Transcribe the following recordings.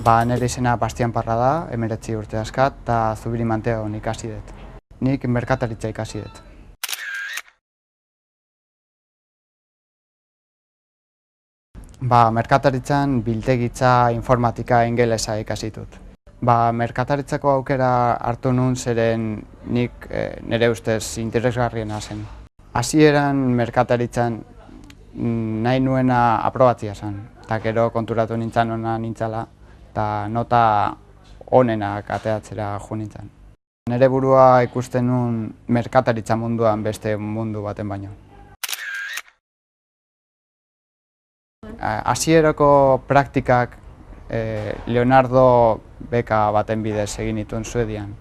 Nire izena Bastian Parra da, 19 urte askat, eta Zubiri Manteon ikasi dut. Nik merkataritza ikasi dut. Merkataritzan biltegitza, informatika, ingelesa ikasi dut. Merkataritzako aukera hartu nun zeren nik nire ustez interesgarriena zen. Hasieran merkataritzan nahi nuena aprobatzia zen, eta gero konturatu nintzen ona nintzala, eta nota onenak ateatzera jo nintzen. Nire burua ikusten nun merkataritza munduan beste mundu baten baino. Hasierako praktikak Leonardo beka baten bidez egin nituen Suedian,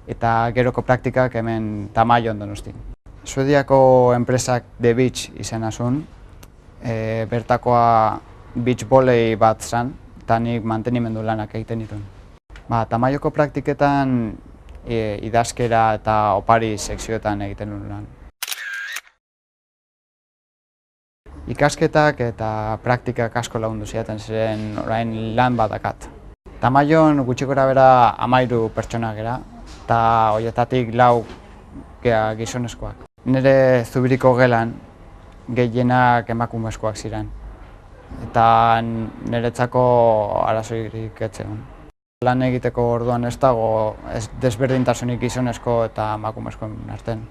eta geroko praktikak hemen Tamaion Donostin. Suediako enpresak The Beach izena zuen, bertakoa beach volley bat zen, eta nik mantenimendu lanak egiten dituen. Tamaioko praktiketan idazkera eta opari sekzioetan egiten nuen lan. Ikasketak eta praktikak asko lagundu zidaten ziren orain lan badakat. Tamaion gutxi gorabehera 13 pertsona gera, eta horietatik 4 gea gizonezkoak. Nire Zubiriko gelan gehienak emakumezkoak ziren, eta niretzako arazorik ez zegoen. Lan egiteko orduan ez dago desberdintasunik gizonezko eta emakumezkoen artean.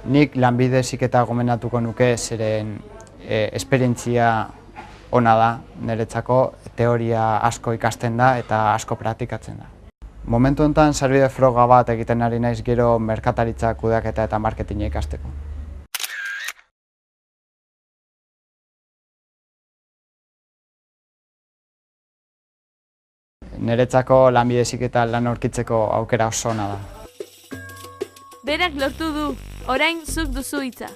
Nik lanbide heziketa gomendatuko nuke zeren esperientzia ona da niretzako, teoria asko ikasten da eta asko praktikatzen da. Momentu honetan sarbide froga bat egiten ari naiz gero merkataritza, kudeaketa eta marketinga ikasteko. Niretzako lanbide heziketa lan aurkitzeko aukera oso ona da. Berak lortu du, orain zuk duzu hitza.